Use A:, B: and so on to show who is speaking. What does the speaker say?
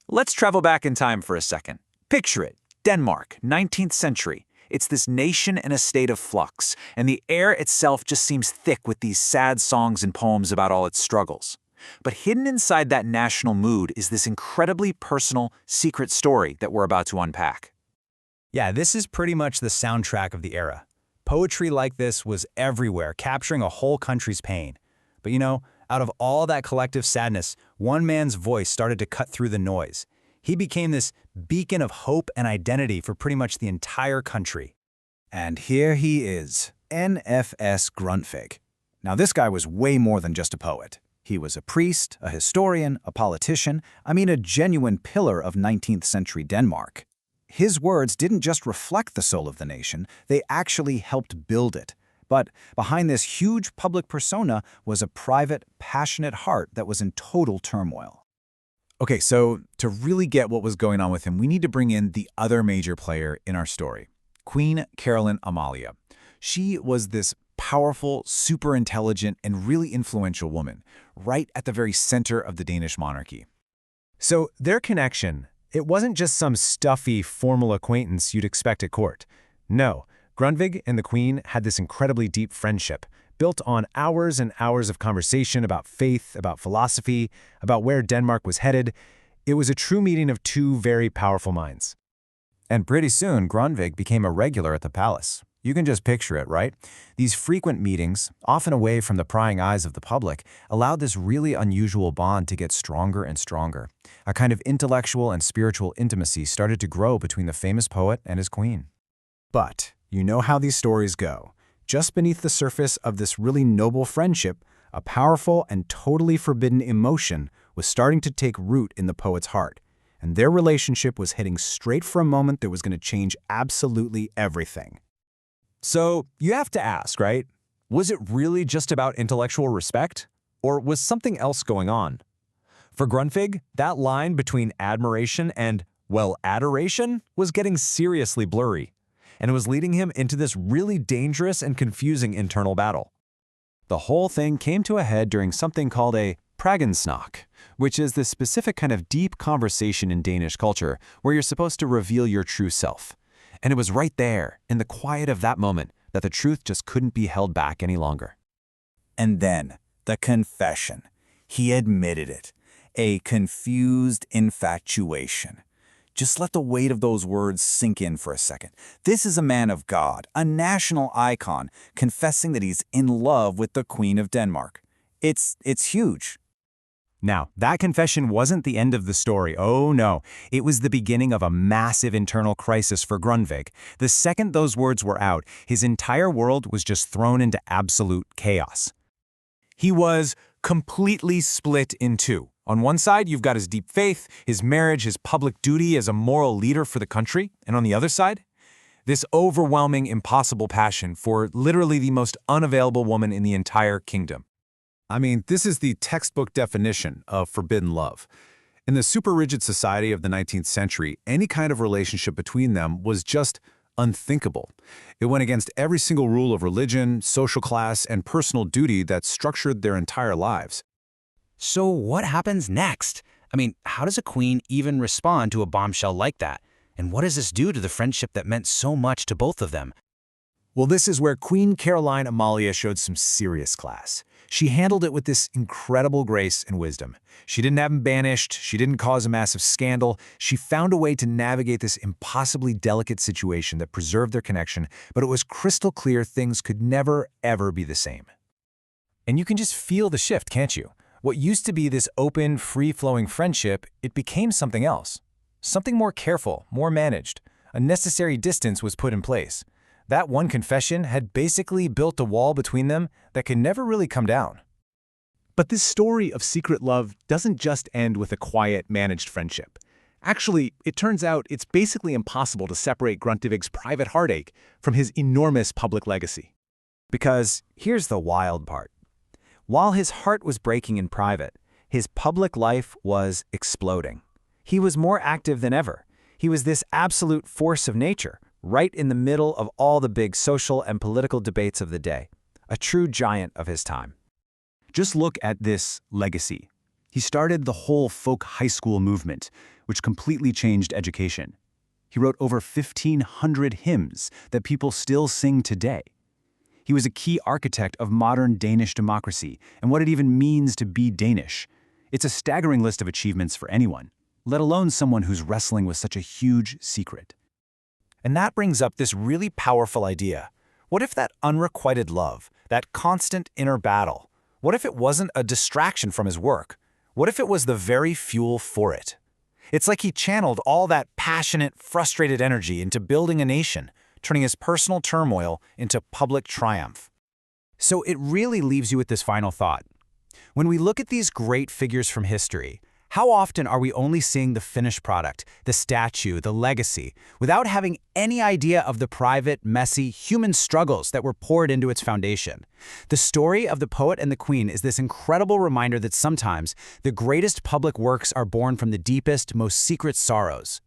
A: Let's travel back in time for a second. Picture it. Denmark, 19th century. It's this nation in a state of flux, and the air itself just seems thick with these sad songs and poems about all its struggles. But hidden inside that national mood is this incredibly personal, secret story that we're about to unpack.
B: Yeah, this is pretty much the soundtrack of the era. Poetry like this was everywhere, capturing a whole country's pain. But out of all that collective sadness, one man's voice started to cut through the noise. He became this beacon of hope and identity for pretty much the entire country.
C: And here he is, N.F.S. Grundtvig. Now this guy was way more than just a poet. He was a priest, a historian, a politician, a genuine pillar of 19th century Denmark. His words didn't just reflect the soul of the nation, they actually helped build it. But behind this huge public persona was a private, passionate heart that was in total turmoil.
D: Okay, so to really get what was going on with him, we need to bring in the other major player in our story, Queen Caroline Amalie. She was this powerful, super intelligent, and really influential woman, right at the very center of the Danish monarchy.
B: So their connection, it wasn't just some stuffy, formal acquaintance you'd expect at court. No, Grundtvig and the Queen had this incredibly deep friendship, built on hours and hours of conversation about faith, about philosophy, about where Denmark was headed. It was a true meeting of two very powerful minds.
D: And pretty soon, Grundtvig became a regular at the palace. You can just picture it, right? These frequent meetings, often away from the prying eyes of the public, allowed this really unusual bond to get stronger and stronger. A kind of intellectual and spiritual intimacy started to grow between the famous poet and his queen.
C: But you know how these stories go. Just beneath the surface of this really noble friendship, a powerful and totally forbidden emotion was starting to take root in the poet's heart. And their relationship was heading straight for a moment that was going to change absolutely everything.
A: So you have to ask, right? Was it really just about intellectual respect? Or was something else going on? For Grundtvig, that line between admiration and, well, adoration was getting seriously blurry. And it was leading him into this really dangerous and confusing internal battle.
D: The whole thing came to a head during something called a praggensnak, which is this specific kind of deep conversation in Danish culture where you're supposed to reveal your true self. And it was right there, in the quiet of that moment, that the truth just couldn't be held back any longer.
C: And then, the confession. He admitted it. A confused infatuation. Just let the weight of those words sink in for a second. This is a man of God, a national icon, confessing that he's in love with the Queen of Denmark. It's huge.
B: Now, that confession wasn't the end of the story. Oh no, it was the beginning of a massive internal crisis for Grundtvig. The second those words were out, his entire world was just thrown into absolute chaos.
A: He was completely split in two. On one side, you've got his deep faith, his marriage, his public duty as a moral leader for the country. And on the other side, this overwhelming, impossible passion for literally the most unavailable woman in the entire kingdom.
D: This is the textbook definition of forbidden love. In the super rigid society of the 19th century, any kind of relationship between them was just unthinkable. It went against every single rule of religion, social class, and personal duty that structured their entire lives.
E: So what happens next? How does a queen even respond to a bombshell like that? And what does this do to the friendship that meant so much to both of them?
A: Well, this is where Queen Caroline Amalie showed some serious class. She handled it with this incredible grace and wisdom. She didn't have him banished. She didn't cause a massive scandal. She found a way to navigate this impossibly delicate situation that preserved their connection, but it was crystal clear things could never, ever be the same.
B: And you can just feel the shift, can't you? What used to be this open, free-flowing friendship, it became something else. Something more careful, more managed. A necessary distance was put in place. That one confession had basically built a wall between them that could never really come down.
F: But this story of secret love doesn't just end with a quiet, managed friendship. Actually, it turns out it's basically impossible to separate Grundtvig's private heartache from his enormous public legacy.
C: Because here's the wild part. While his heart was breaking in private, his public life was exploding. He was more active than ever. He was this absolute force of nature, right in the middle of all the big social and political debates of the day. A true giant of his time.
D: Just look at this legacy.
B: He started the whole folk high school movement, which completely changed education. He wrote over 1,500 hymns that people still sing today. He was a key architect of modern Danish democracy and what it even means to be Danish. It's a staggering list of achievements for anyone, let alone someone who's wrestling with such a huge secret.
A: And that brings up this really powerful idea. What if that unrequited love, that constant inner battle, what if it wasn't a distraction from his work? What if it was the very fuel for it? It's like he channeled all that passionate, frustrated energy into building a nation, turning his personal turmoil into public triumph. So it really leaves you with this final thought. When we look at these great figures from history, how often are we only seeing the finished product, the statue, the legacy, without having any idea of the private, messy, human struggles that were poured into its foundation? The story of the poet and the queen is this incredible reminder that sometimes the greatest public works are born from the deepest, most secret sorrows.